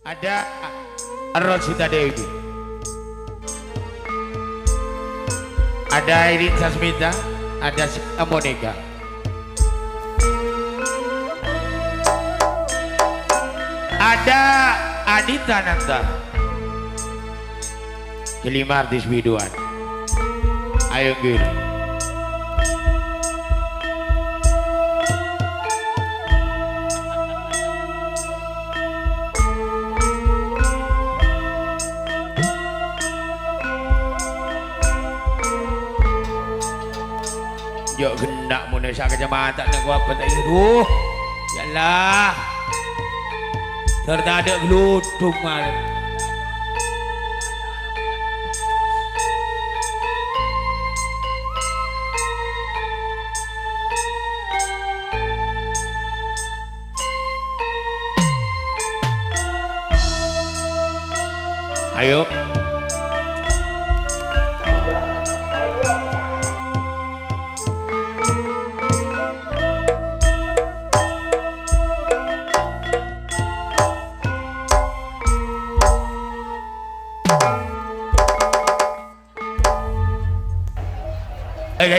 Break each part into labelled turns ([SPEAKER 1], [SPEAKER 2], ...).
[SPEAKER 1] Ada Rosita Dewi, ada Irin Sasmita, ada Sita Monica, ada Anita Nanta. Kelima artis biduan. Ayo Gil. Yuk gendak munesa kecamatan nak gua apa tak iruh. Yalah. Serta ada geludung malam. Ayo.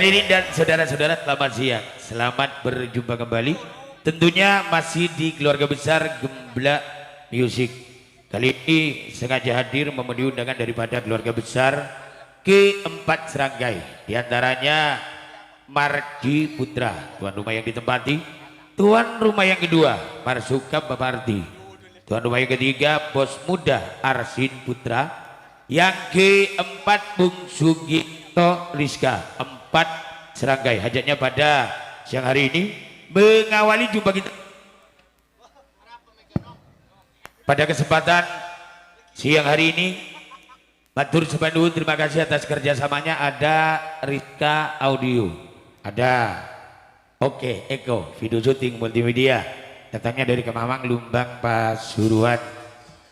[SPEAKER 1] Hadirin dan saudara-saudara, selamat siang, selamat berjumpa kembali tentunya masih di keluarga besar Gemblak Music. Kali ini sengaja hadir memenuhi undangan daripada keluarga besar keempat Seranggai, diantaranya Marji Putra, tuan rumah yang ditempati. Tuan rumah yang kedua Marsuka Baparti. Tuan rumah yang ketiga bos muda Arsin Putra. Yang keempat Bung Sugito Rizka. Empat Seranggai hajatnya pada siang hari ini mengawali jumpa kita pada kesempatan siang hari ini. Matur Subhanu, terima kasih atas kerjasamanya. Ada Rizka Audio, ada Oke Eko Video Syuting Multimedia, datangnya dari Kemamang Lumbang Pasuruan.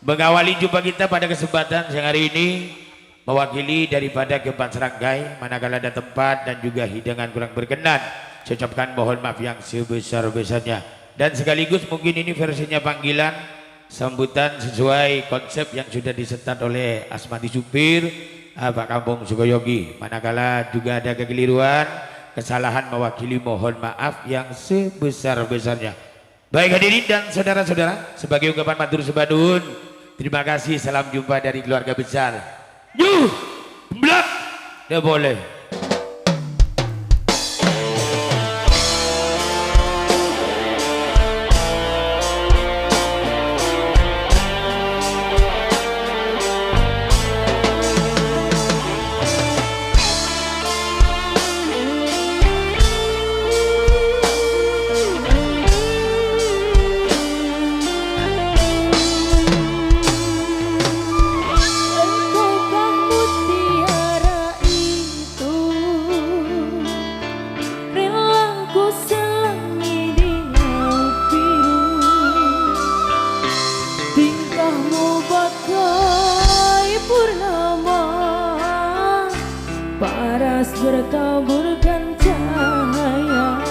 [SPEAKER 1] Mengawali jumpa kita pada kesempatan siang hari ini mewakili daripada keempat Seranggai, manakala ada tempat dan juga hidangan kurang berkenan, saya ucapkan mohon maaf yang sebesar-besarnya. Dan sekaligus mungkin ini versinya panggilan sambutan sesuai konsep yang sudah disetat oleh Asmati Supir Pak Kampung Sukoyogi. Manakala juga ada kekeliruan, kesalahan, mewakili mohon maaf yang sebesar-besarnya. Baik hadirin dan saudara-saudara, sebagai ungkapan matur subhanun, terima kasih, salam jumpa dari keluarga besar Gemblak. Dia boleh.
[SPEAKER 2] Bertaburkan cahaya,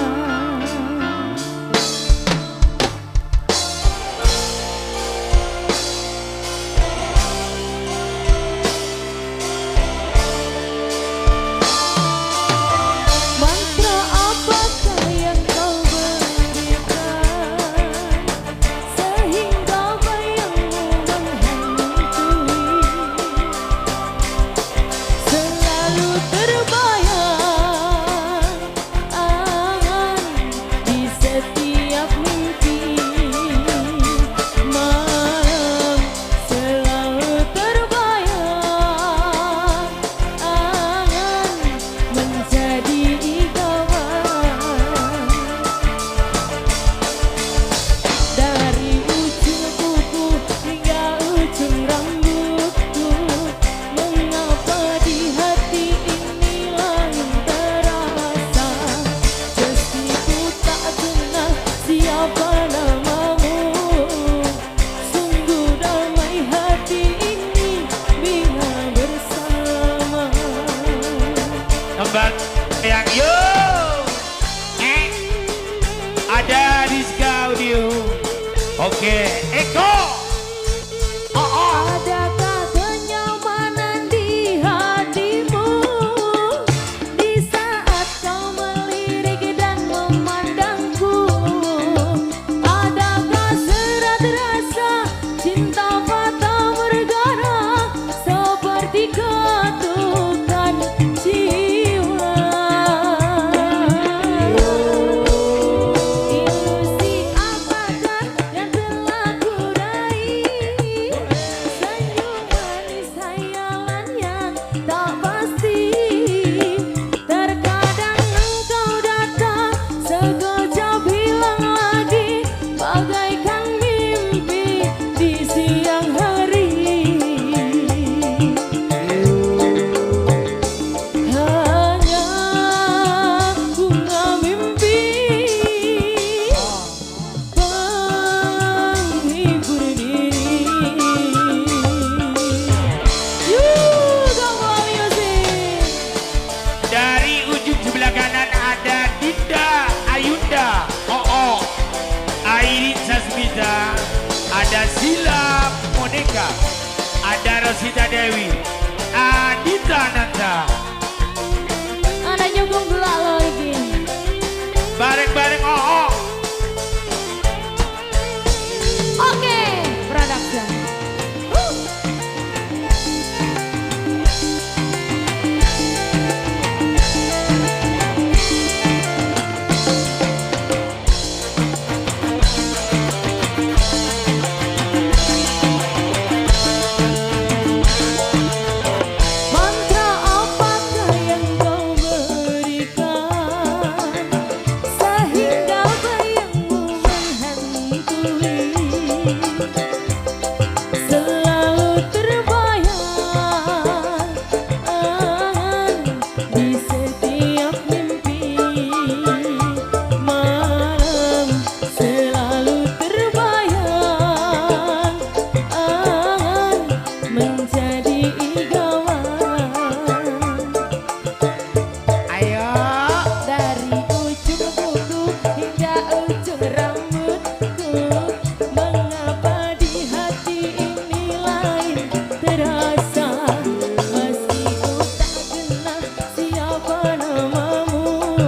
[SPEAKER 2] mantra apakah yang kau berikan sehingga bayangmu menghantui, selalu terbayang
[SPEAKER 1] Gila Monica, ada Rosita Dewi, Adita Nanda.
[SPEAKER 2] Ada nyukung gula lo ini.
[SPEAKER 1] Bareng-bareng oh.
[SPEAKER 2] Oke, production. Mantra apakah yang kau berikan sehingga bayangmu menghantui, selalu terbayang di setiap mimpi malam, selalu terbayang menjadi idaman.
[SPEAKER 1] Ayo.
[SPEAKER 2] Dari ujung kuku hingga ujung rambutku, mengapa di hati ini lain terasa? Meskipun tak kenal siapa namamu,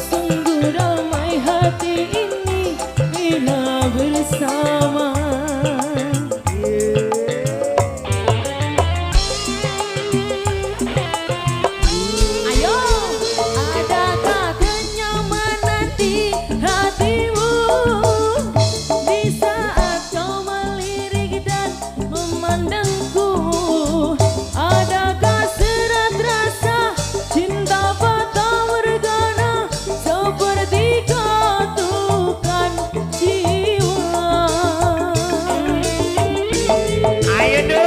[SPEAKER 2] sungguh damai hati ini bila bersama. Ayo, adakah kenyamanan di hatimu di saat kau melirik dan memandangku? Adakah serat rasa cinta fata morgana seperti kutukan jiwa?
[SPEAKER 1] Ayo dong.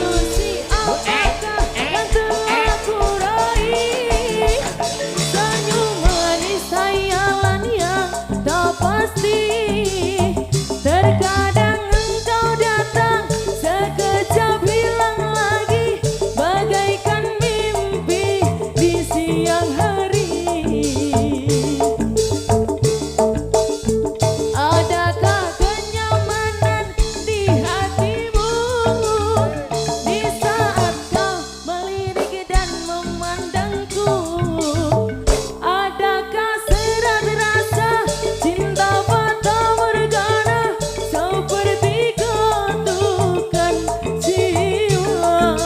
[SPEAKER 2] Ilusi apakah yang telah kurai? Senyum manis hayalan yang tak pasti. Terkadang engkau datang, sekejap hilang lagi, bagaikan mimpi di siang hari. Adakah kenyamanan di hatimu di saat kau melirik dan memandangku? Adakah serat rasa cinta fata morgana seperti kutukan jiwa?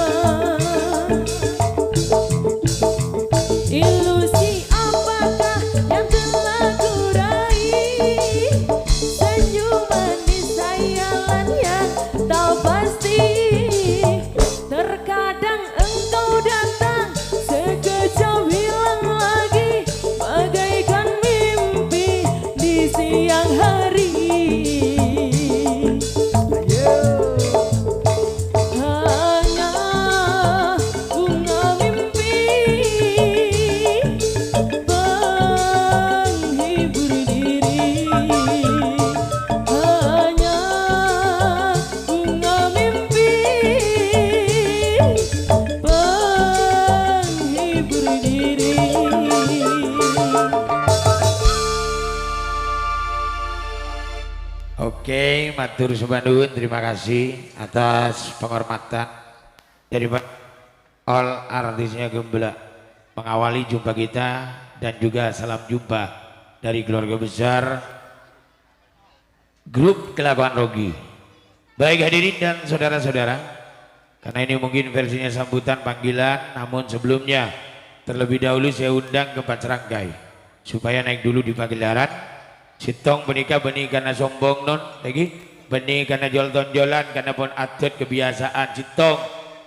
[SPEAKER 2] Ilusi apakah yang telah kurai? Senyum manis hayalan yang tak pasti. Terkadang engkau datang, sekejap hilang lagi, bagaikan mimpi di siang hari. Hanya bunga mimpi penghibur diri. Hanya bunga mimpi penghibur diri.
[SPEAKER 1] Oke, matur suwun, terima kasih atas penghormatan dari all artisnya Gembala mengawali jumpa kita, dan juga salam jumpa dari keluarga besar grup Kelakuan Rogi. Baik hadirin dan saudara-saudara, karena ini mungkin versinya sambutan panggilan, namun sebelumnya terlebih dahulu saya undang ke Pak Serangkai supaya naik dulu di pagelaran. Sitong menikah benih karena sombong non lagi, benih karena jol-tonjolan, karena pun atlet kebiasaan sitong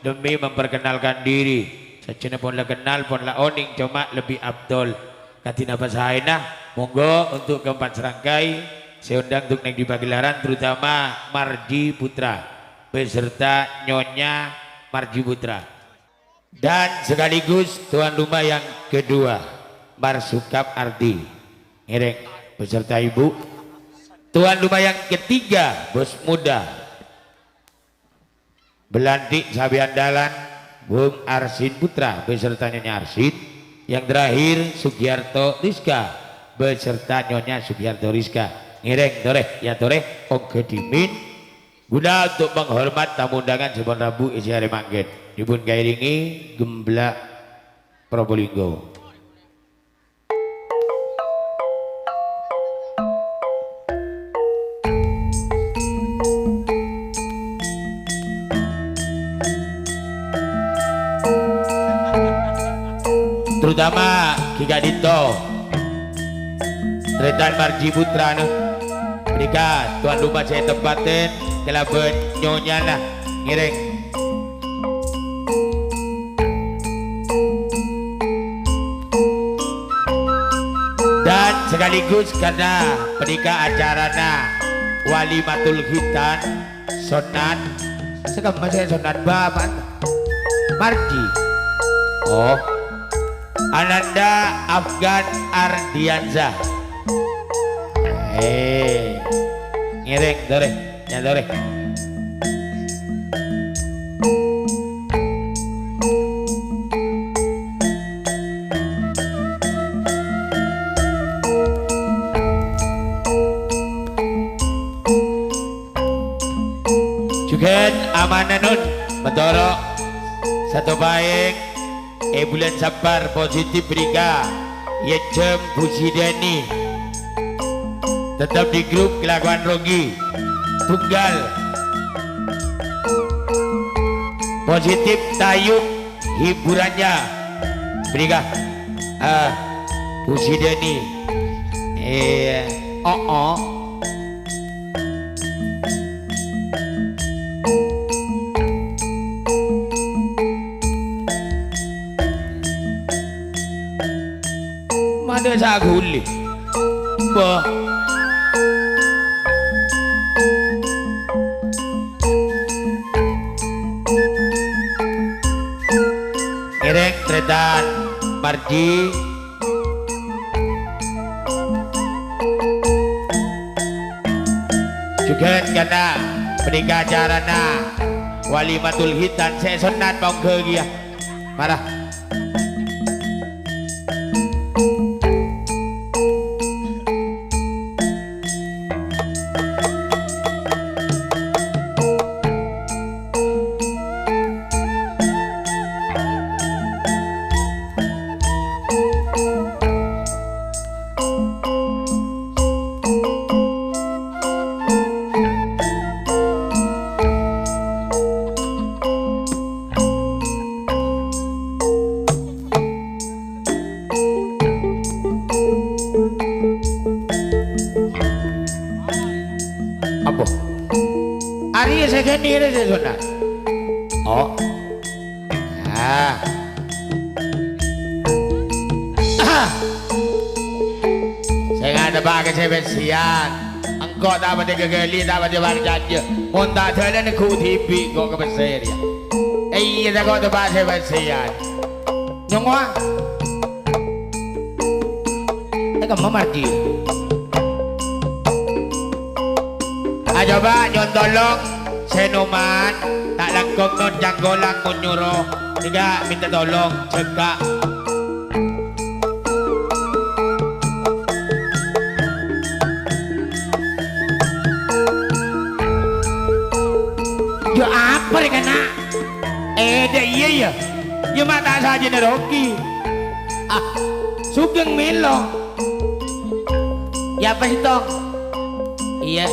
[SPEAKER 1] demi memperkenalkan diri. Sacina pun lah kenal pun lah oning, cuma lebih abdol katina pasahaina. Monggo untuk keempat serangkai saya undang untuk naik di pagelaran, terutama Marji Putra beserta Nyonya Marji Putra, dan sekaligus tuan rumah yang kedua Marsukap Ardi Ngereng beserta ibu. Tuan rumah yang ketiga bos muda Belantik Sabi Andalan Bung Arsin Putra beserta Nyonya Arsin. Yang terakhir Sugiarto Rizka beserta Nyonya Sugiarto Rizka. Ngereng toreh ya toreh Om Gedimin Guna untuk menghormat tamu undangan Jepun Rabu isi hari manggen dipun kairingi Gemblak Probolinggo. Terutama Kika Dito Tretan Marji Putra mereka tuan rumah saya tempatin kelaban nyonya lah ngiring dan sekaligus karena pernikah acarana Walimatul Khitan sonat sekarang masih sonat bapak Marji oh Ananda Afgan Ardianza ngiring dore ya dore juga amananun bedoro satu baik bulan sabar positif berika Yejem Busidani tetap di grup kelakuan Rogi tunggal positif tayub hiburannya berika Busidani mana saguli bah ngiring Tretan Marji juga karena pernikah acarana Walimatul Khitan saya sunat bongke dia marah apa? Ari saya kini saya sunat. Oh, saya nggak ada pakai sebesian. Engkau tak pada gegeli tak pada barjanya. Muntah terlalu ni ku TV kau kebesar ya. Iya tak kau tu pakai sebesian. Nyongwa, kamu Marji. Coba nyontolong senuman tak langkong non janggolang menyuruh tidak minta tolong cekak ya apa nih kena iya ya ya mata saja nih Rocky sugeng milo ya apa itu iya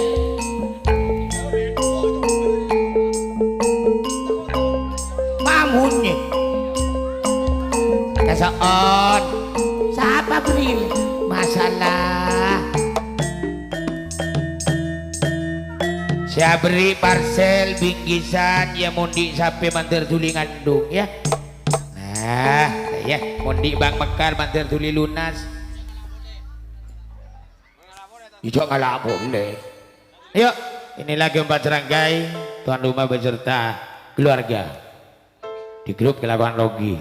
[SPEAKER 1] mamunnya kasoon siapa beri masalah saya beri parcel bingkisan ya mundi sampai mantir tuli ngandung ya nah ya mundi Bang Mekar mantir tuli lunas itu ngalapun deh yuk inilah keempat serangkai tuan rumah beserta keluarga di grup kelakuan Rogi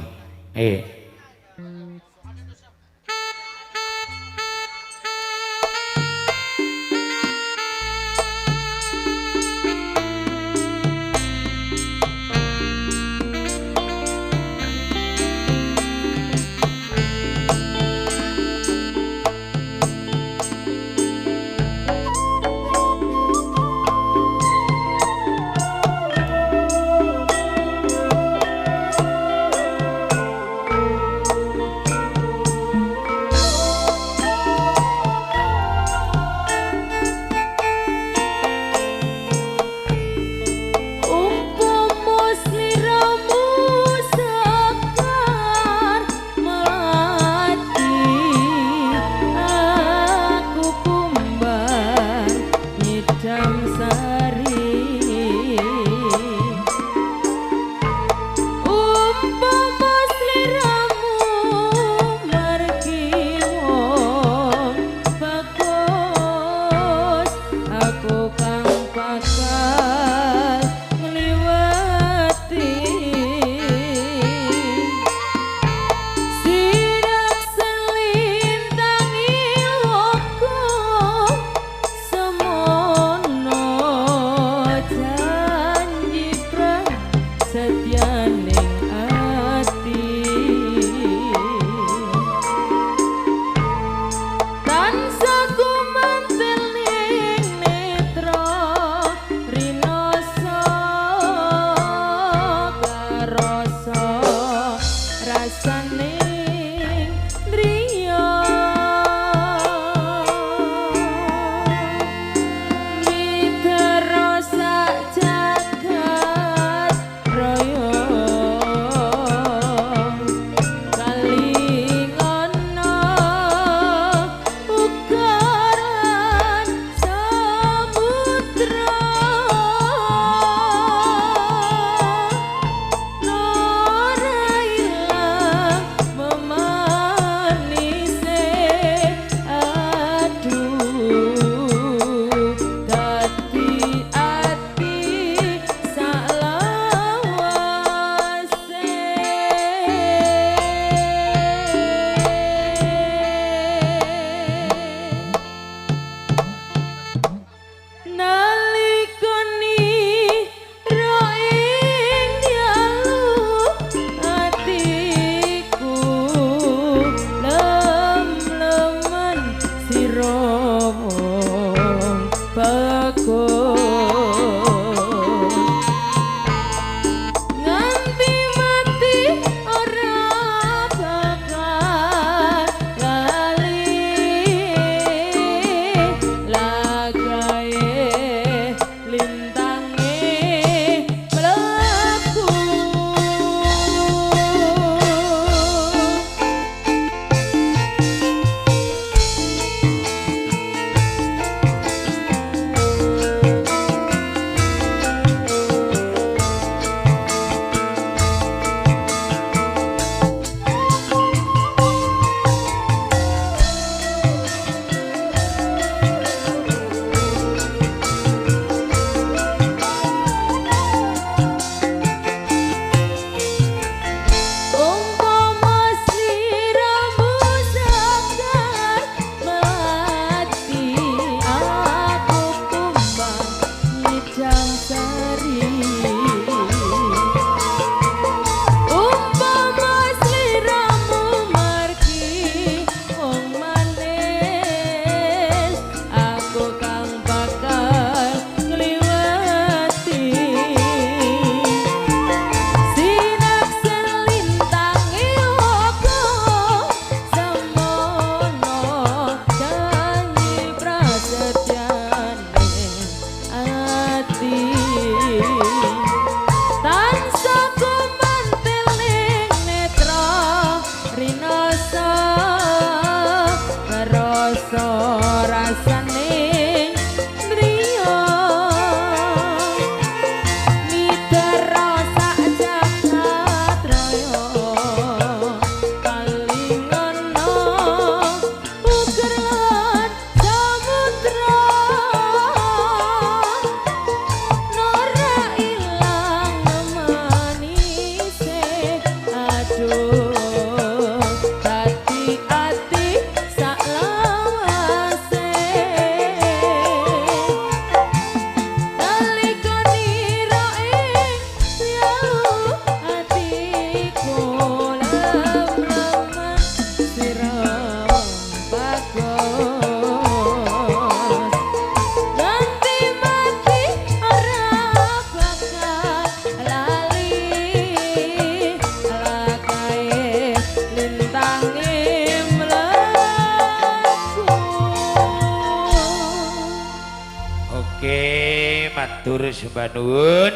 [SPEAKER 1] matur sembah nuwun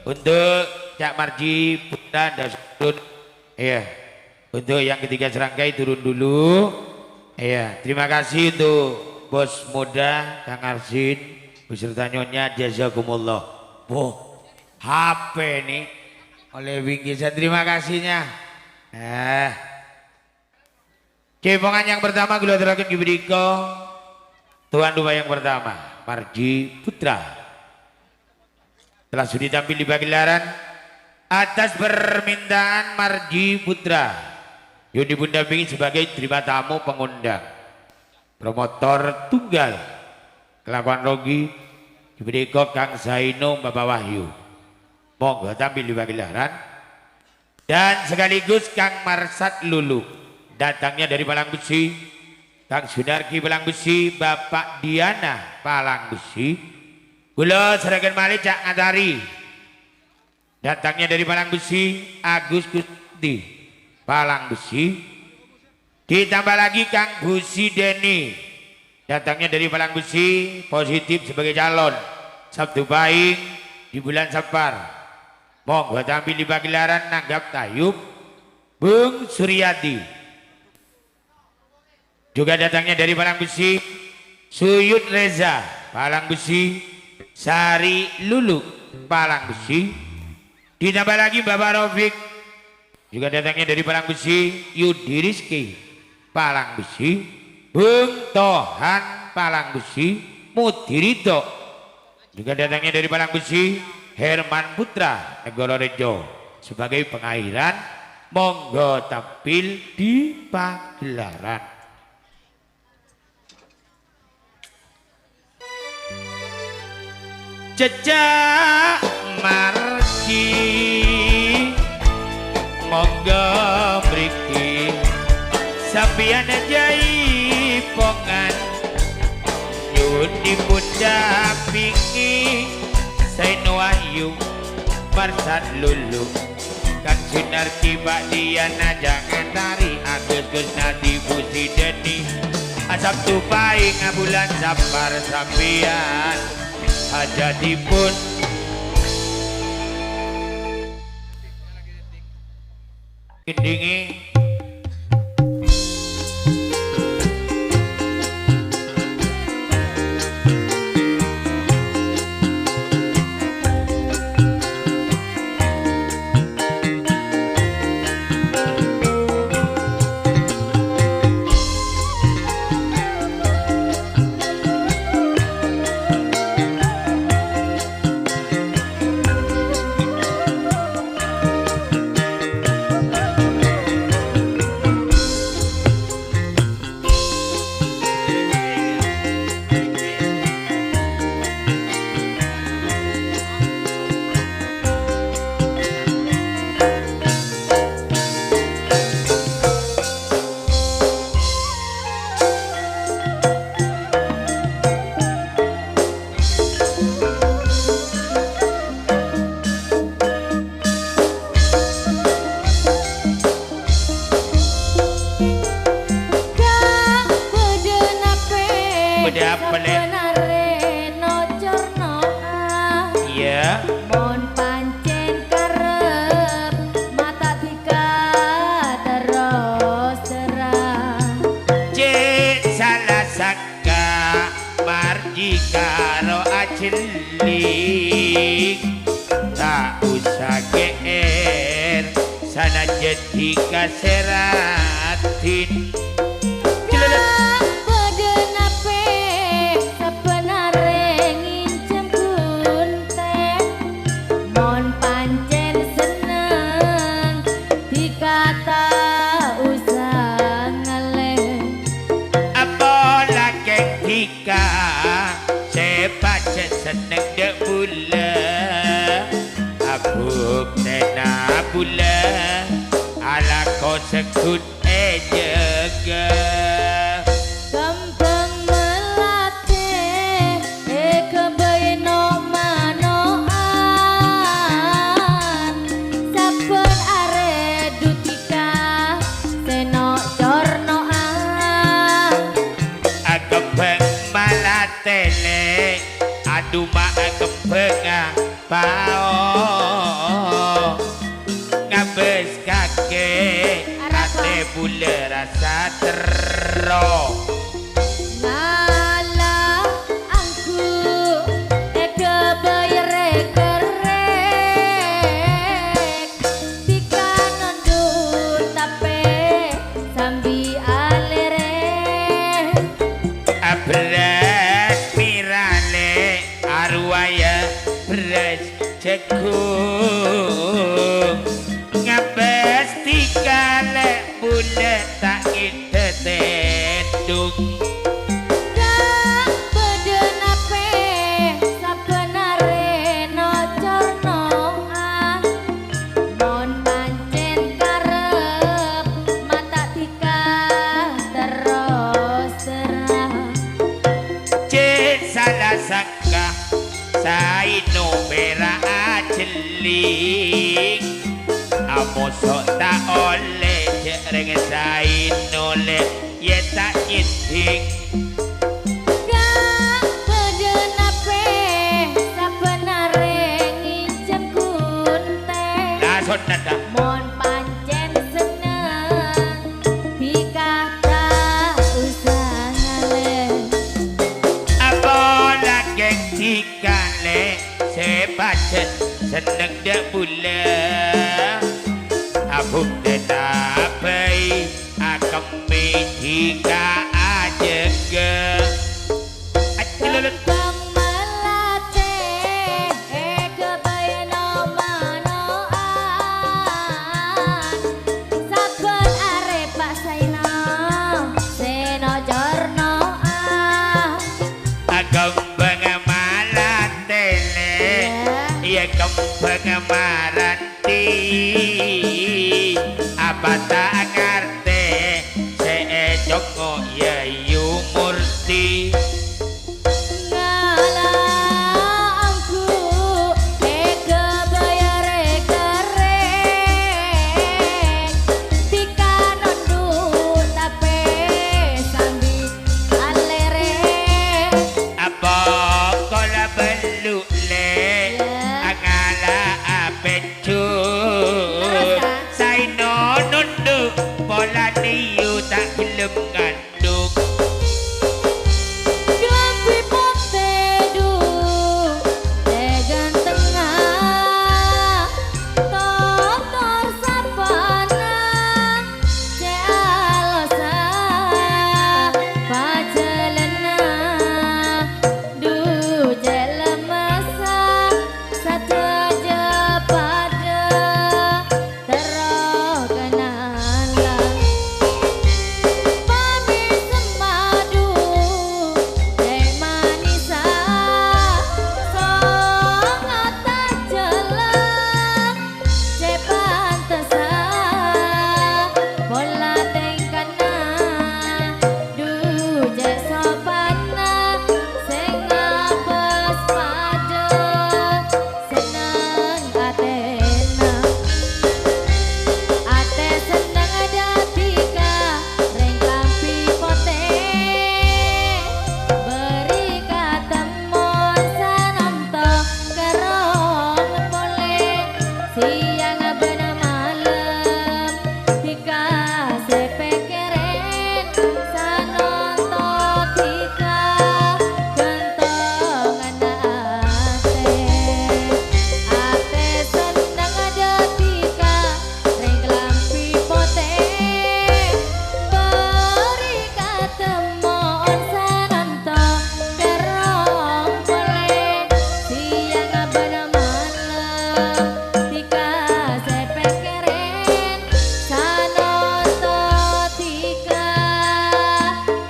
[SPEAKER 1] untuk Cak Marji Putra Dasun. Iya. Untuk yang ketiga serangkai turun dulu. Iya, terima kasih untuk bos muda Kang Arsin beserta nyonya jazakumullah. HP nih oleh bingkisan, terima kasihnya. Cepongan yang pertama gula terakhir diberikan tuan rumah yang pertama Marji Putra telah sudah tampil di pagelaran atas permintaan Marji Putra yang didampingi sebagai terima tamu pengundang promotor tunggal kelakuan Rogi diberikan Kang Zaino Bapak Wahyu monggo tampil di pagelaran dan sekaligus Kang Marsat Lulu datangnya dari Palang Besi, Kang Sunarki Palang Besi, Bapak Diana Palang Besi, kula serahkan malih Cak Ngatari datangnya dari Palang Besi, Agus Gusti Palang Besi, ditambah lagi Kang Gusi Deni datangnya dari Palang Besi, positif sebagai calon Sabtu Pahing di bulan Safar. Monggo tampil di pagelaran nanggap tayub Bung Suryadi. Juga datangnya dari Palang Besi, Suyut Reza Palang Besi, Sari Lulu Palang Besi, ditambah lagi Bapak Rafiq. Juga datangnya dari Palang Besi, Yudi Rizki Palang Besi, Bung Tohan Palang Besi, Mudirito. Juga datangnya dari Palang Besi, Herman Putra Negoro Rejo sebagai pengakhiran. Monggo tampil di pagelaran. Cecak Marji monggo mriki sampeyan jaipongan nyun dipun dampingi Zaino Wahyu Marsat Lulu Kang Sunarki Pak Diana jangan tari Agus Gusnadi Busi Deni Sabtu Pahing bulan Safar sampeyan hajatipun indingi tak usah GR sana jadi kaseratin seneng dek bula abuk tena bula ala kau sekut jaga
[SPEAKER 2] gampang melatih kebayno manoan saben are dutika seno cornoan
[SPEAKER 1] agak melatih aduh mak kepeng satero
[SPEAKER 2] Ngalah angku ega bayre kerek Tika nundut tape sambi alere
[SPEAKER 1] Abres mirale arwaya beres jagung Ngabes tikale bulet tak ide tedung
[SPEAKER 2] Kang beden ape sabenare nocorno ah Mon pancen karep mata tika terus terang
[SPEAKER 1] Cek salah sangka saino merah ajeling Amosok tak oleh jereng saino le ye tak nyiting
[SPEAKER 2] Kang beden ape sabenare nginjem kunte
[SPEAKER 1] Langsung nada
[SPEAKER 2] Mon pancen seneng dikata usahale
[SPEAKER 1] Apa lagi tikale sepadet seneng dak pula Abuk tetapi akan jika aja ke
[SPEAKER 2] Bang melate kebayano manoan Saben arep Pak Saino seno jorno ah
[SPEAKER 1] kembang malatele ya kembang maranti apa tak ngerti seejoko ya murti
[SPEAKER 2] Ngalah angku kebayare kerek Tika nundut tape sambi alere
[SPEAKER 1] apa kola beluk le angala apecut saino nunduk pola niu tak gelem ngandung
[SPEAKER 2] Gampi potedu tegan tengah Totor sapana cealosa pajelena Du jelemasa sateja pada Teroh kenalan Pami semadu Dek manisa Songat tak jelang Cepan tesa Bola tengkana Du jek sopana Sing ngapes pada Seneng atena Ate seneng datika ring lampi pote Beri katemon sanomto kerong pole Siang bena malam tika sepekeren Sanonto tika gentongan ate Ate seneng datika ring lampi pote Beri katemon sananto kerong pole Siang bena malam tika sepekeren Sanonto tika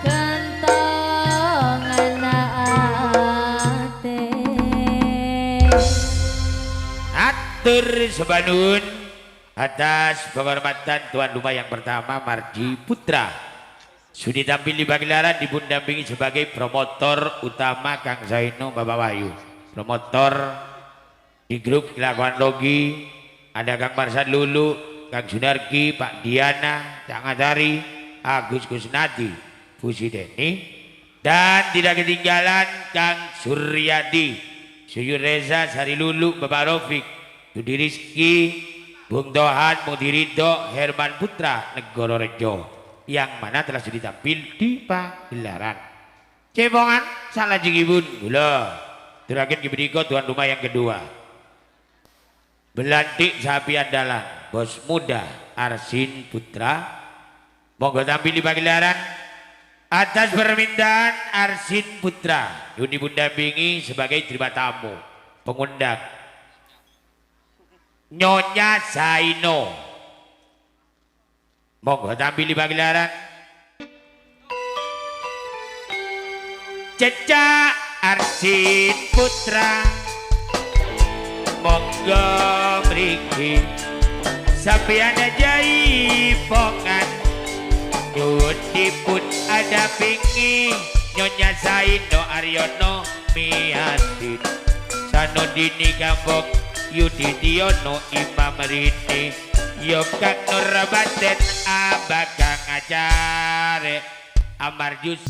[SPEAKER 2] gentongan ate
[SPEAKER 1] Atur sebanun atas penghormatan tuan rumah yang pertama Marji Putra sudah tampil di pagelaran didampingi sebagai promotor utama Kang Zaino Bapak Wahyu promotor di grup Kelakuan Logi ada Kang Marsan Lulu Kang Sunarki Pak Diana Cak Ngatari Agus Kusnadi Pusi Deni dan tidak ketinggalan Kang Suryadi Suyu Reza Sari Lulu Bapak Rofik Yudi Rizki Bung Dohan Mudi Ridho Herman Putra Negoro Rejo yang mana telah sudah tampil di pagelaran. Cepongan salah jigibun gula. Terakhir berikut tuan rumah yang kedua. Belantik sapi andalan, bos muda Arsin Putra. Monggo tampil di pagelaran. Atas permintaan Arsin Putra, Yuni Bunda Bingi sebagai terima tamu pengundang Nyonya Zaino. Monggo tampil di pagelaran. Cecak Arsin Putra, monggo mriki sampeyan jaipongan nyuwun dipun ada pingi Nyonya Zaino Aryono Miatin Sanodini Gambok Yudidiono Imam Rini Yokak Nurbaten Abakang Acare Amarjus.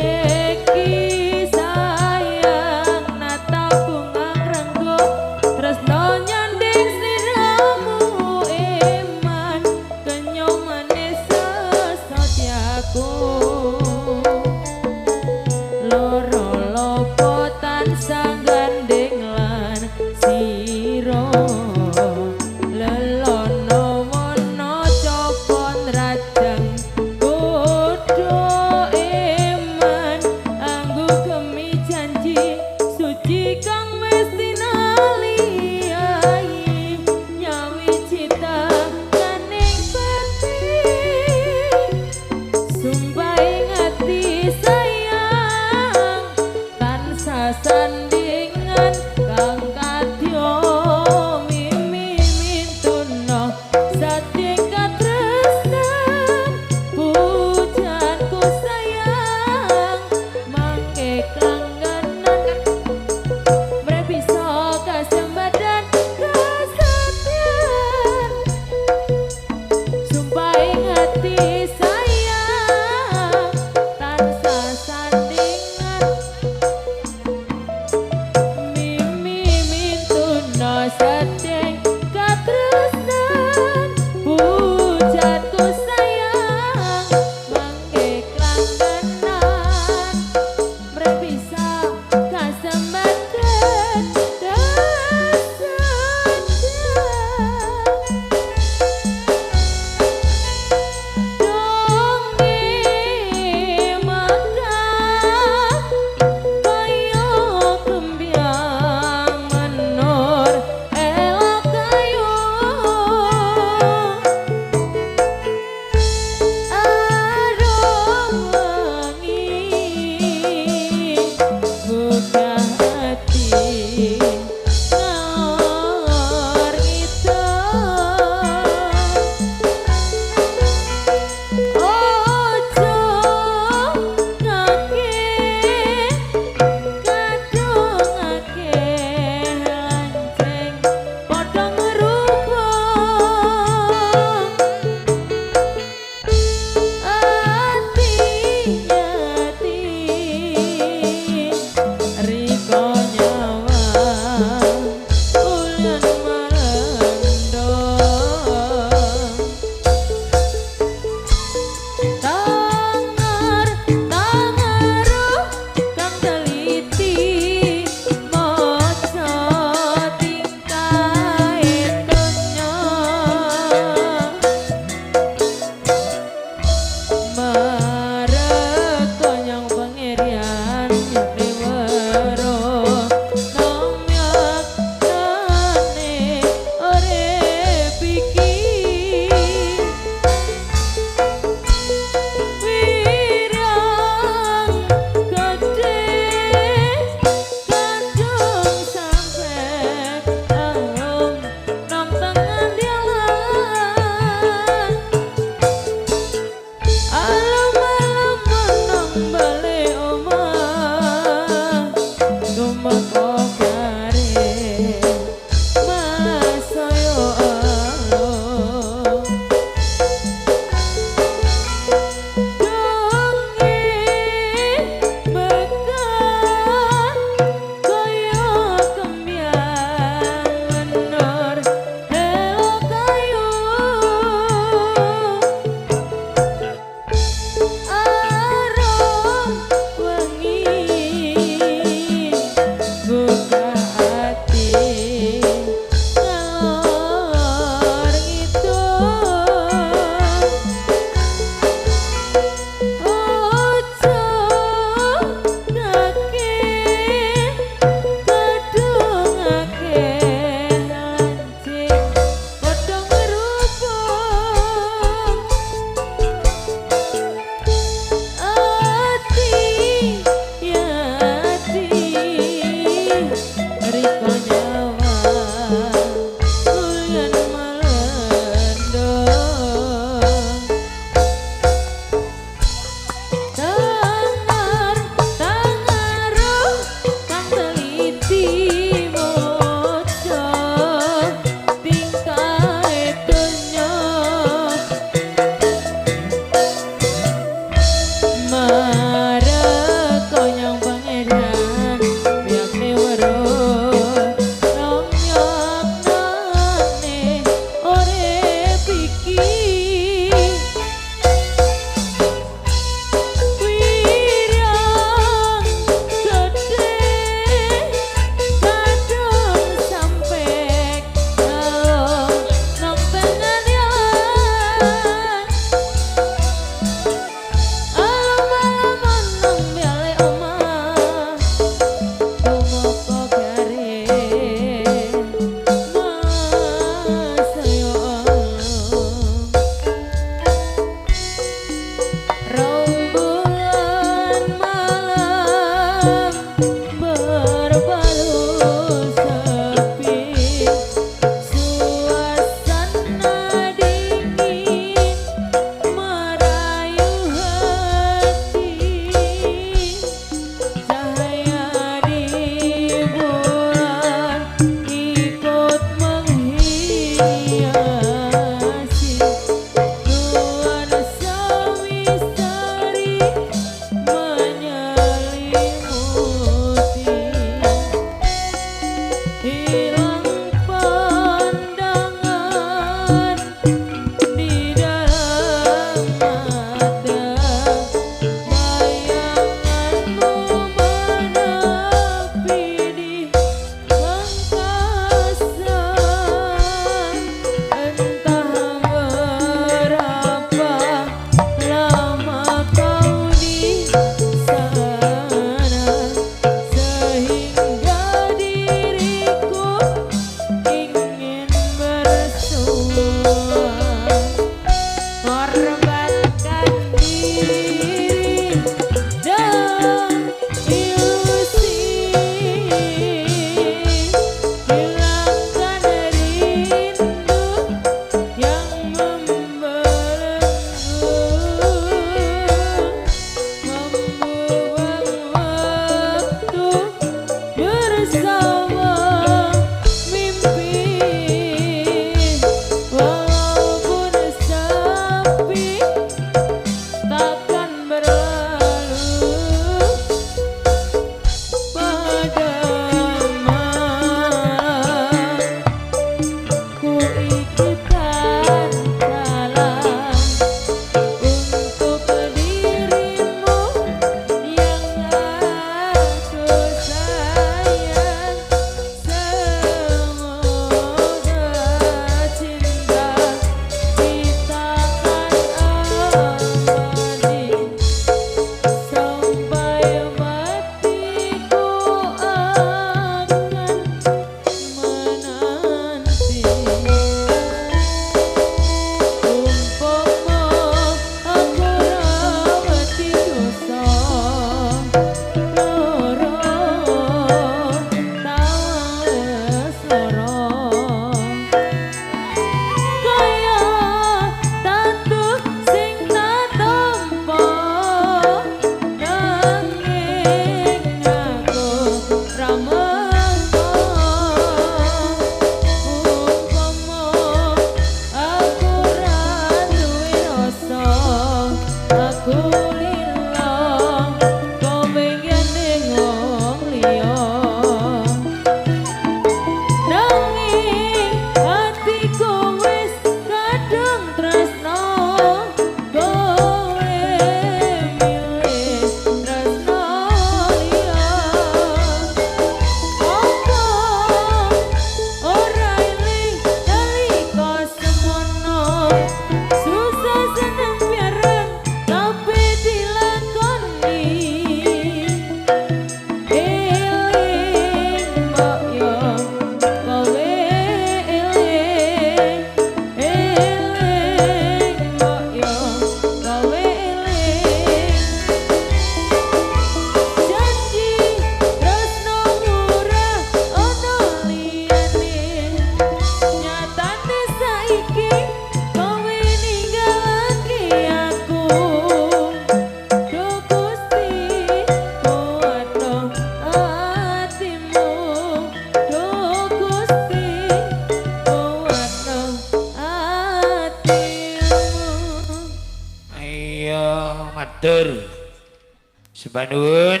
[SPEAKER 1] Sebanun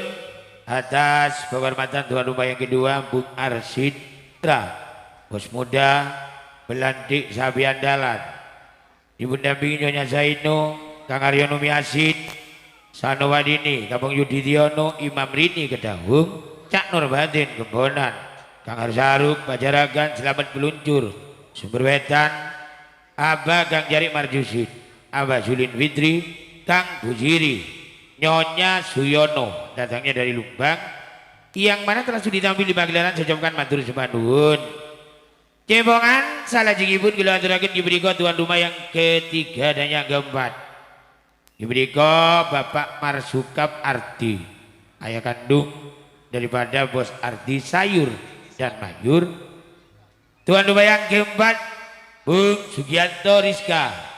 [SPEAKER 1] atas penghormatan tuan rumah yang kedua Bung Arsidra, bos muda Belantik Sabi Andalan, ibu dampingi Nyonya Zaino, Kang Aryono Miasin, Sano Wadini, Kabung Yudhidiono, Imam Rini Kedahung, Cak Nurbatin Kebonan, Kang Harsaruk, Pajaragan, Selamat Peluncur, Sumber Wetan, Abah Kang Jarik Marjusid, Abah Julin Fitri, Kang Bujiri, Nyonya Suyono, datangnya dari Lumbang, yang mana telah sudah ditampil di pagelaran sejamkan matur semanduhun. Cebongan salah jigipun kula aturaken diberi tuan rumah yang ketiga dan yang keempat. Diberi Bapak Marsukap Arti, ayah kandung daripada Bos Arti Sayur dan Mayur. Tuan rumah yang keempat Bung Sugianto Rizka.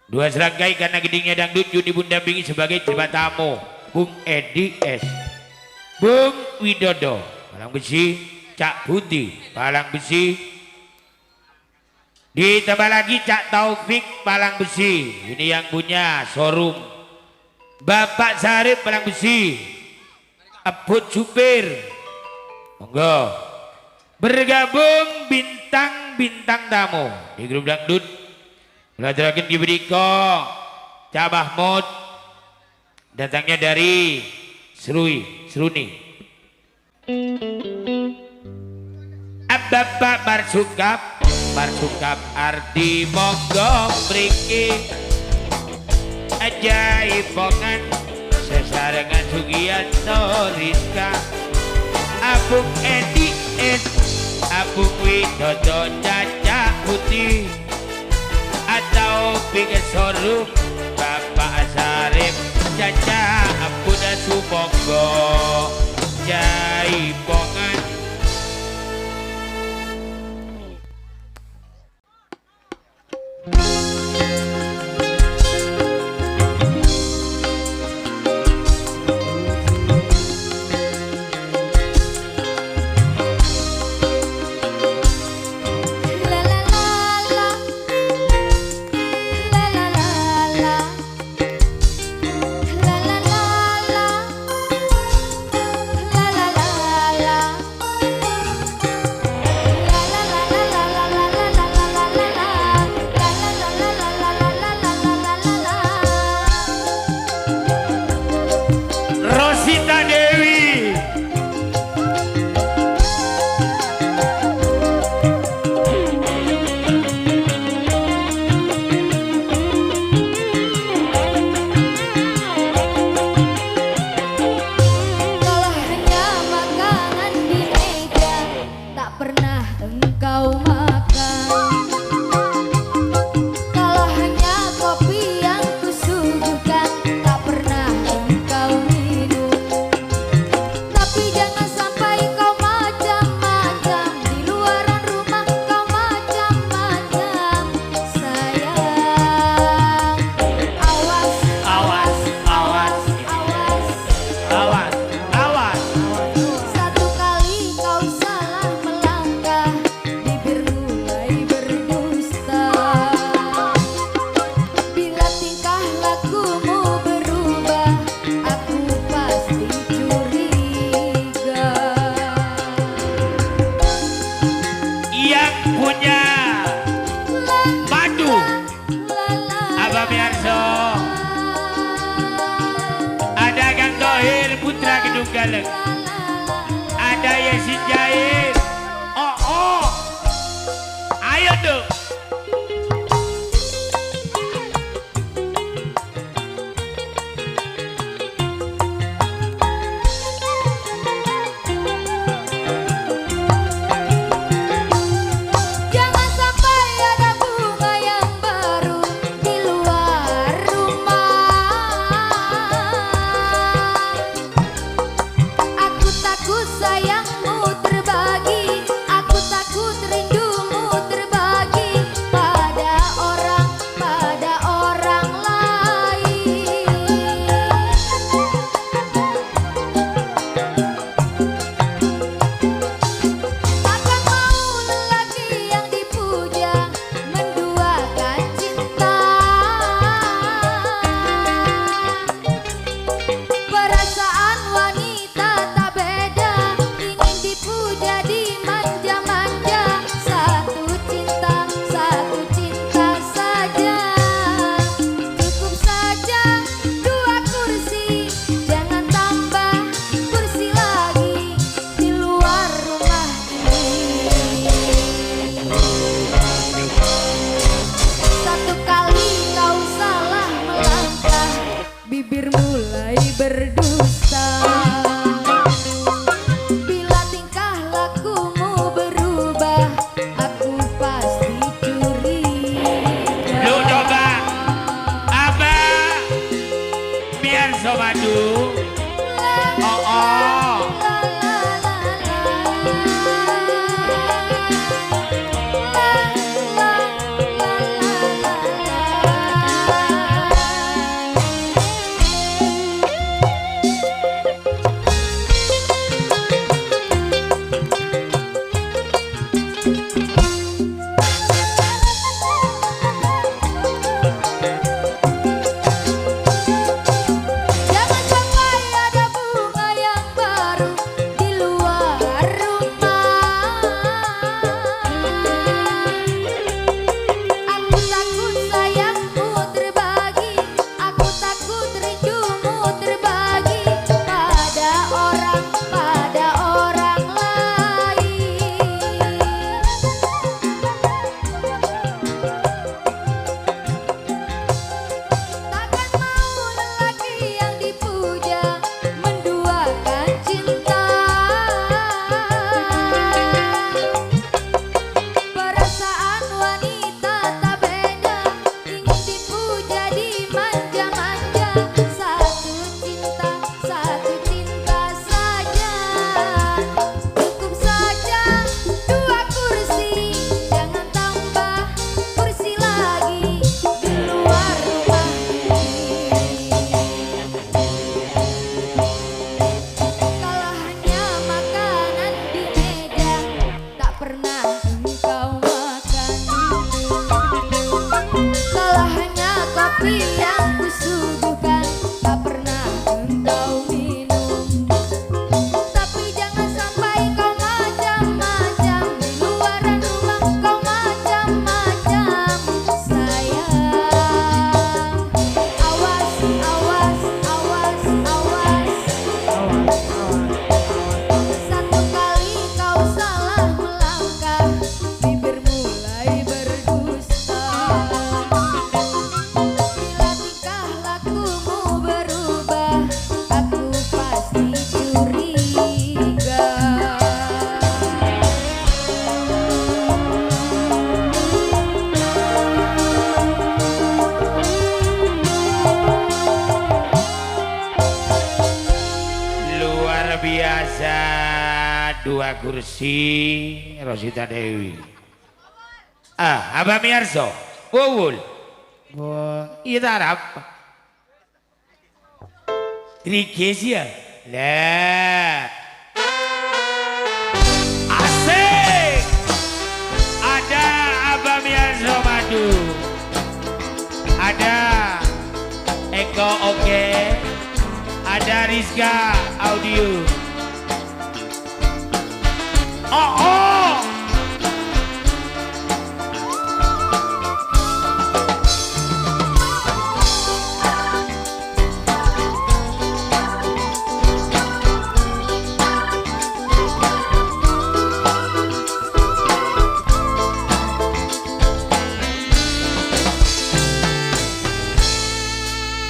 [SPEAKER 1] Dua serangkai karena gedingnya dangdut Juni pun dampingi sebagai terima tamu Bung Edi S, Bung Widodo palang besi, Cak Putih palang besi, ditambah lagi Cak Taufik palang besi, ini yang punya showroom. Bapak Sarip palang besi, Abut Supir, monggo bergabung bintang-bintang tamu di grup dangdut. Belajar diberi Cak Mahmud, datangnya dari Seruni. Bapak Marsukap Arti monggo mriki ajaipongan sesarengan Sugianto Rizka, Abung Edi S, Abung Widodo Caca Putih, atau pinggir sorum Bapak Sarip Caca Ampuna Sumonggo Jaipongan. Ada Yesin Jahit. Oh, ayo dong.
[SPEAKER 2] Jangan sampai ada bunga yang baru di luar rumah. Aku takut sayangmu terbagi, aku takut rindumu terbagi. berdusta. Bila tingkah lakumu berubah, aku pasti curiga.
[SPEAKER 1] Lu coba Abah biar somadu. Oh oh.
[SPEAKER 2] Jangan sampai ada bunga yang baru di luar rumah. Aku takut sayangmu terbagi, aku takut rindumu terbagi pada orang lain. Takkan mau lelaki yang dipuja menduakan cinta. Perasaan wanita tak beda, ingin dipuja dimanja-manja. Satu cinta saja, cukup saja 2 kursi, jangan tambah kursi lagi di luar rumah ini. Kalau hanya makanan di meja tak pernah engkau makan, kalau hanya kopi yang kusuguhkan tak pernah engkau minum. Tapi jangan sampai kau macam-macam di luaran rumah, kau macam-macam sayang. Awas, awas, awas, awas. Satu kali kau salah melangkah, bibir mulai berdusta. Bila tingkah lakumu berubah, aku pasti curiga.
[SPEAKER 1] Luar biasa 2 kursi Rosita Dewi. Abah Miarso, Wawul. Iya tarap. Trikes ya. Lah. Asik. Ada Abah Miarso madu. Ada Eko Oke. Ada Rizka Audio. Oh oh.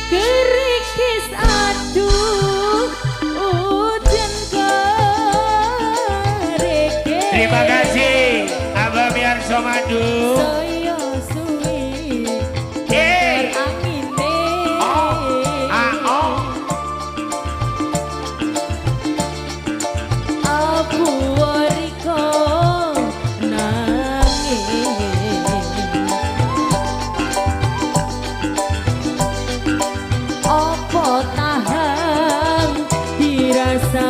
[SPEAKER 2] Kerikis aduh, udan kerikis.
[SPEAKER 1] Terima kasih Abah Miarso madu.
[SPEAKER 2] Saya suwi
[SPEAKER 1] Hey.
[SPEAKER 2] angine.
[SPEAKER 1] Oh. Oh.
[SPEAKER 2] Aku wariko nangis. Opo tahan dirasa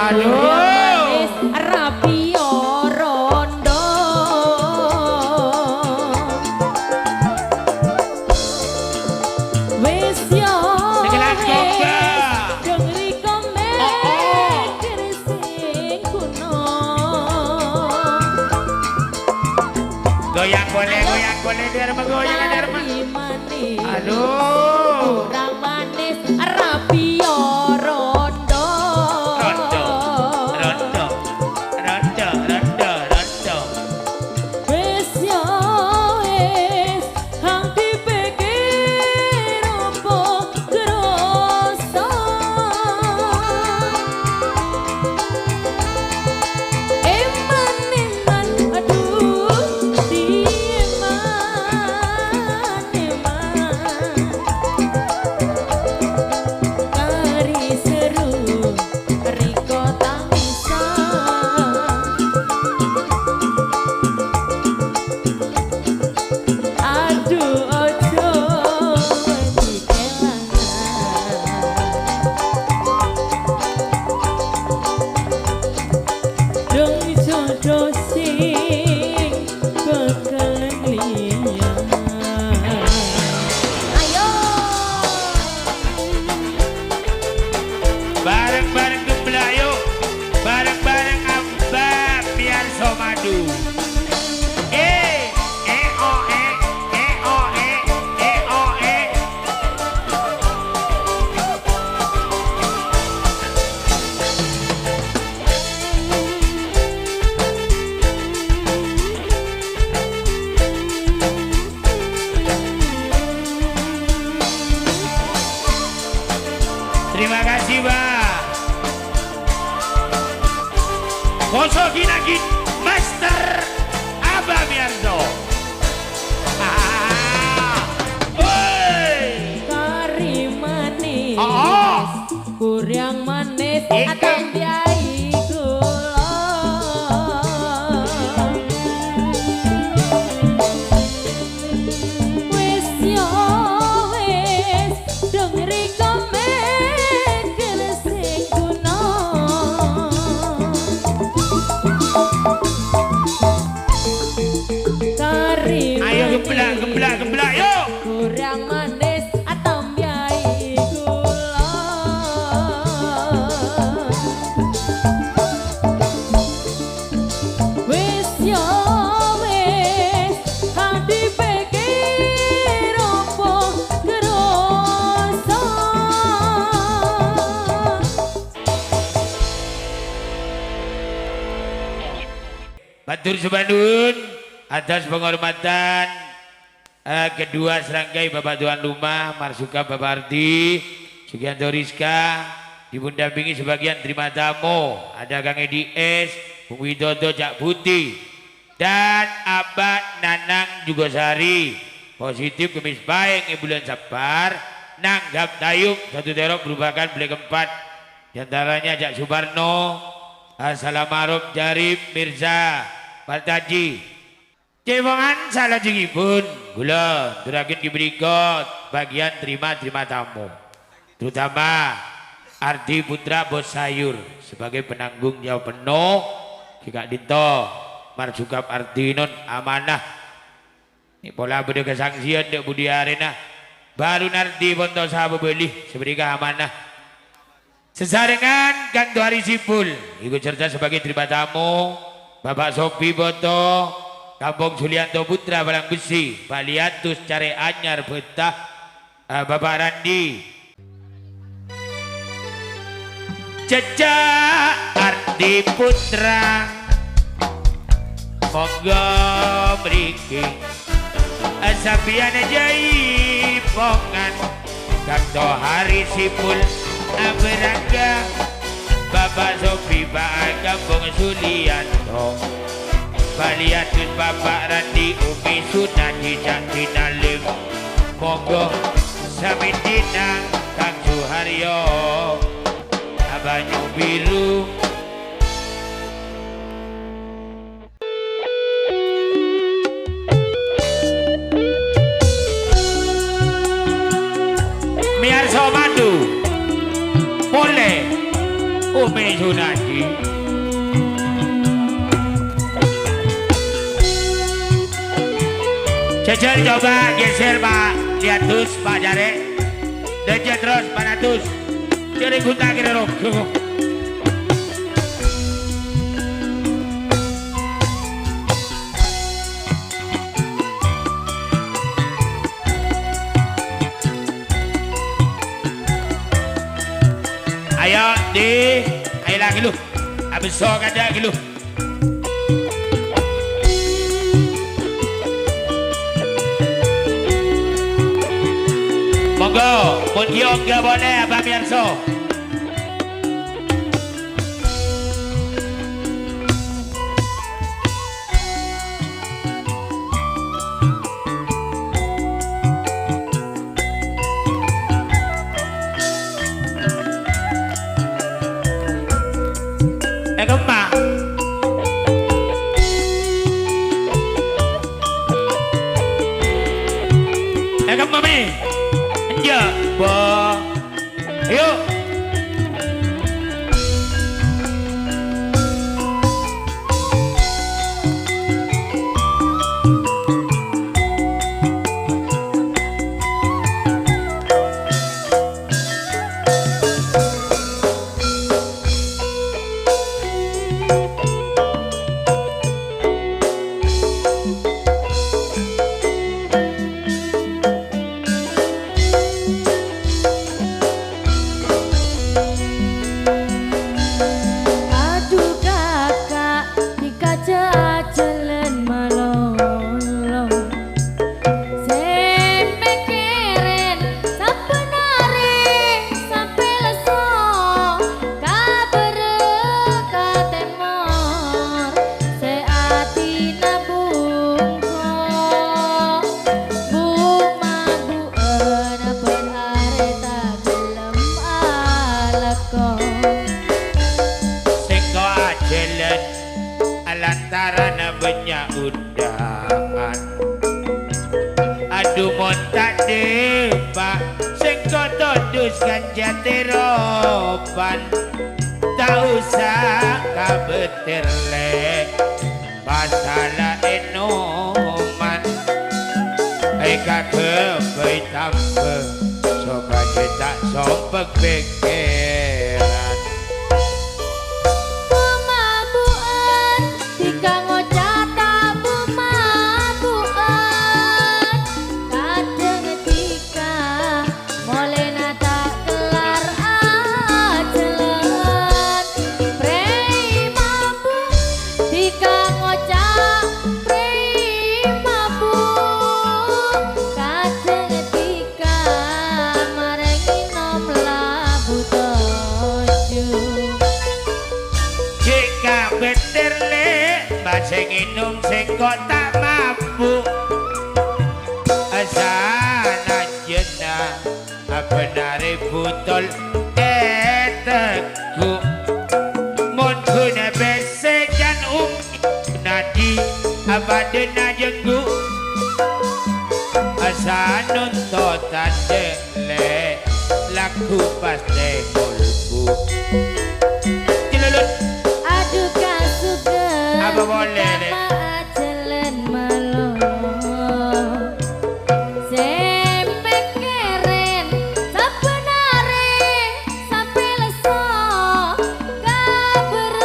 [SPEAKER 2] manis rapi rondo wis yo dengri komen sing kuno
[SPEAKER 1] goyang boleh biar menggoyang biar
[SPEAKER 2] manis
[SPEAKER 1] aduh
[SPEAKER 2] kurang manis rapi rondo wis yo wis hang dipikir opo kroso eman aduh kari seru riko tangisan aduh ojo dikelangan dong jodoh sing bakalan liyan ayo
[SPEAKER 1] bareng-bareng gembla yuk bareng-bareng Abah biar somadu terima kasih Mbak Kosokin lagi Master Abah Miarso
[SPEAKER 2] kari manis kurang manis
[SPEAKER 1] Ike.
[SPEAKER 2] akan biai gula wis yo wis dengri komen sing kuno kari
[SPEAKER 1] ayo
[SPEAKER 2] manis
[SPEAKER 1] gembla yuk
[SPEAKER 2] kurang manis atau biai gula wis yo wis hang dipikir opo kroso
[SPEAKER 1] Matur Subhanun atas penghormatan kedua serangkai Bapak Tuan Rumah Marsuka Bapak Ardi Sugianto Rizka dipundampingi sebagian terima tamu ada Kang Edi S Bung Widodo Cak Putih dan Abah Nanang Jugosari positif kemis baik bulan Sabar nanggap tayub satu terok merupakan beli keempat diantaranya Cak Subarno Assalamualaikum Jarib Mirza Partaji Cemongan salah jengipun gula turakin berikut bagian terima tamu terutama Ardi Putra Bos Sayur sebagai penanggung jawab penuh Kika Dito Marsukap Ardinon amanah ini pola beda kesangsian dek Budi Arena baru nanti bonto sahabat beli seberikah amanah sesarengan Kang Tuari Sipul ikut serta sebagai terima tamu Bapak Sopi Boto Kampung Sulianto Putra Balang Besi Baliatus Care Anyar Betah Bapak Randi Cecak Ardi Putra Monggo mriki Sapian Jaipongan Kang Tohari Sipul Aberangga Bapak Sofi Pak Kampung Sulianto Baliatus Bapak Randi Umi Sunani Cak Dinalim Monggo Samitina Kang Suharyo Abanyu Biru Miarso Madu boleh Umi Sunadi. Jajal coba geser Pak, lihat terus Pak Jare. Dejet terus Pak Natus. Jadi gunta kira rogo. Ayo di, ayo lagi lu. Habis sok ada lagi lu. Monggo, pun giong gak boleh Abang Yarso. Kemah kemah mi enja bo ayo lantaran banyak undangan. Aduh mon tak depak sing koto duskan jatiropan. Tak usah kabetir le masalah enoman. Eka kebai tampe soka tak sompek pikiran. Sing inum sing kok tak mabuk asana jenah benare butol eteku mon guna bese jan nadi abadena jenggu asana nonton le laku pasti mulku cilulut
[SPEAKER 2] aduh kasuge
[SPEAKER 1] apa boleh deh
[SPEAKER 2] jalan malam sampai keren sebenare sampai leso kabar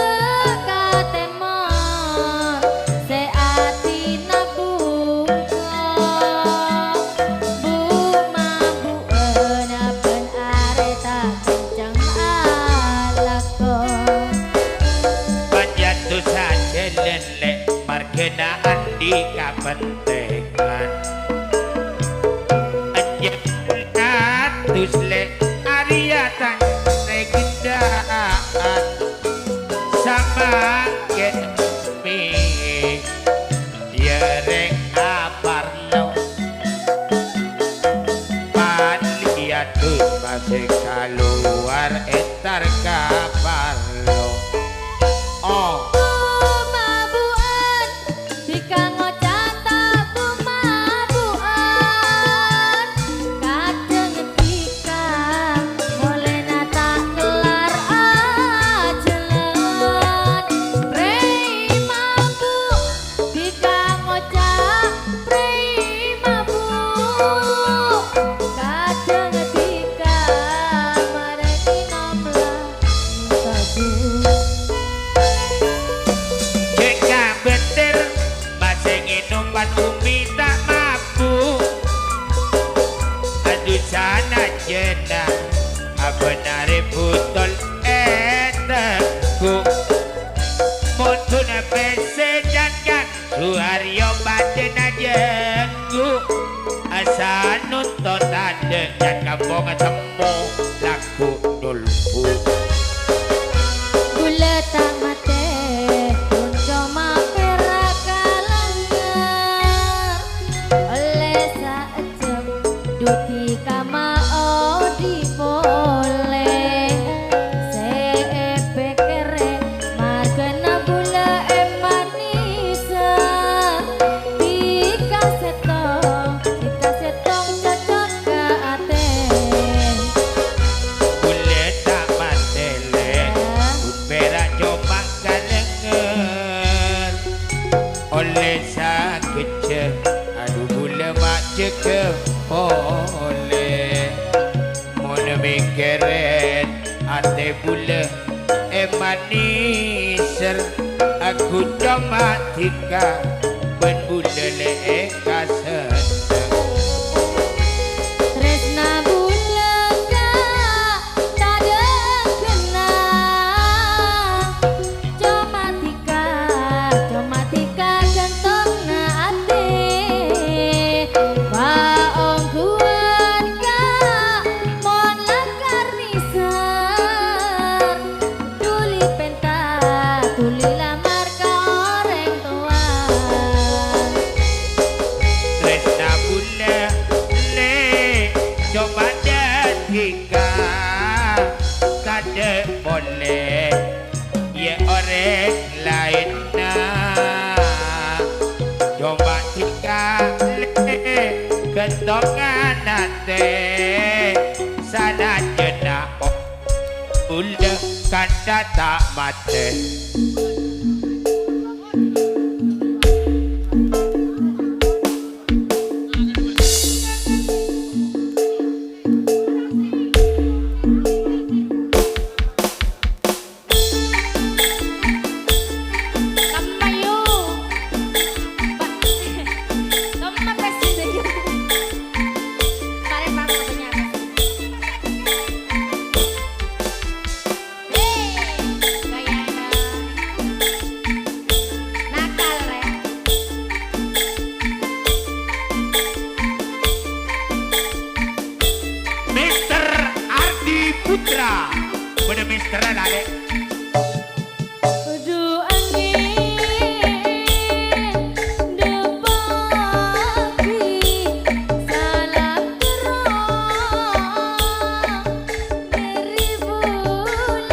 [SPEAKER 2] katemor seati nabung bu mabu enapen areta kencang alako
[SPEAKER 1] panjatusan lele markenaan di kapentekan anjatus le ariatan regindaan sama mi yereng aparlo paliatus masih keluar entar kaparlo oh mate bule maniser aku cuma tika ben bule le kaset
[SPEAKER 2] Tresna bulega tada kena Comatika gantong na ate Waong keluarga mon lakar nisar Tuli penta tuli lamar ka orang tua
[SPEAKER 1] Tresna bule le coba tika kade boleh ye orang lain na coba tika le kentongan nate sana jena udah kanda tak mate
[SPEAKER 2] Kamayo Kamu presiden yuk Pare bang katanya Gayana Nakal re
[SPEAKER 1] Mr. Ardi Putra pada Mr. Nale
[SPEAKER 2] Udu angin depaki salam terang dari bulan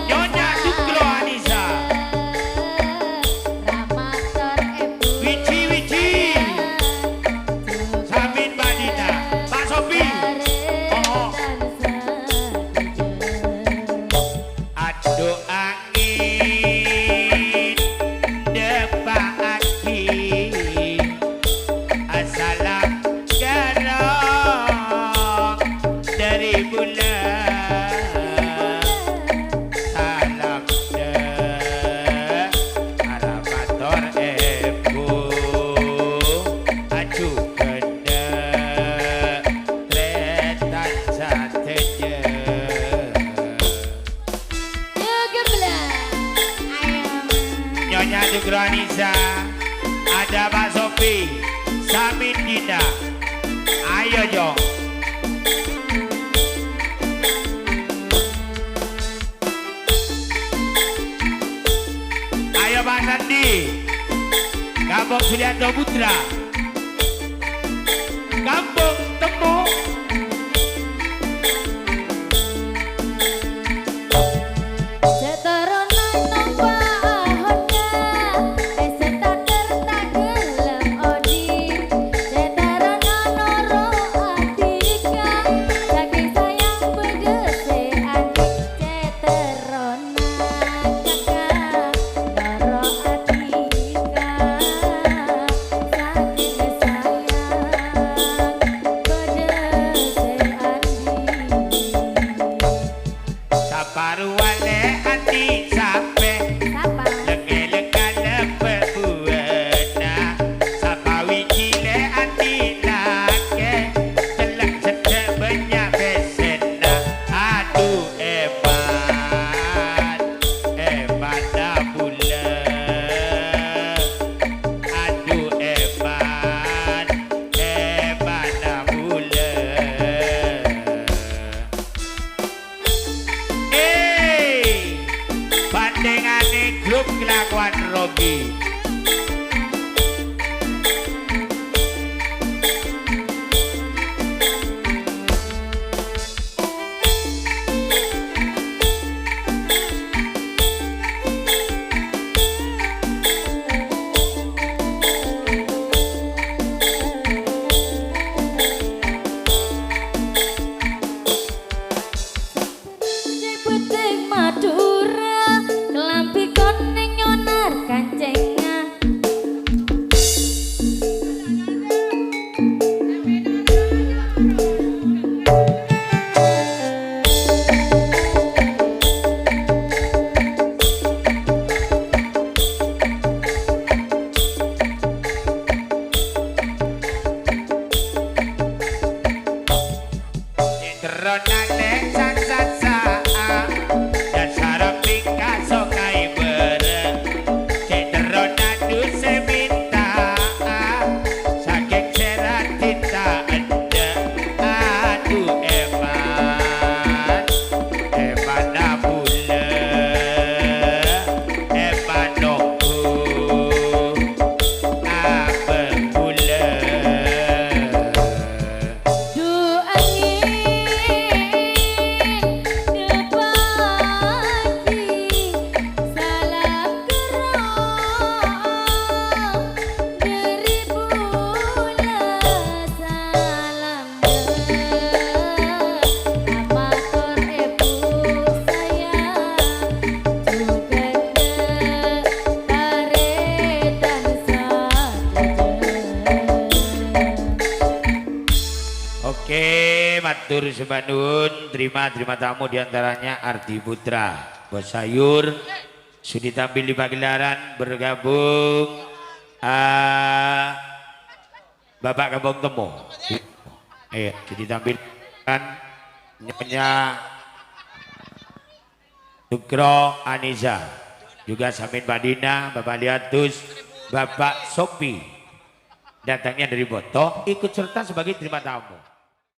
[SPEAKER 1] Nyonya Sukro Anissa
[SPEAKER 2] Ramator
[SPEAKER 1] Wici Wici Samin Badina Pak Sofi Oh Aduh angin depaki Salam garong dari bulan Salam Aramator Aju kena Tretan sateje Nyonya Sukro Anissa ada Pak Sofi Samin Dina ayo Jong ayo Pak Sandi Kampung Sulianto Putra Kampung Temu
[SPEAKER 2] Seterona nomba ahotnya Eseta tertak gelem odi Seterona noro adika Saking sayang pedese adik Seterona kakak noro adika Saking sayang pedese adik
[SPEAKER 1] Saparuane ati sampe
[SPEAKER 2] Sapa?
[SPEAKER 1] Lenge-lega lepe buena Sapa wikile ati lake Celek cedek banyak besena Aduh ebat dah bulan Aduh ebat dah bulan Bandingane grup kelakuan Rogi
[SPEAKER 2] Puting Madura kelampi koneng nyonar kanceng
[SPEAKER 1] matur sembah nuwun, terima tamu diantaranya Ardi Putra, Bos Sayur, sudah tampil di pagelaran bergabung Bapak Kampung Temu. Sudah tampilkan Nyonya Sukro Aniza, juga Samin Badina, Bapak Liatus, Bapak Sopi, datangnya dari Boto, ikut serta sebagai terima tamu.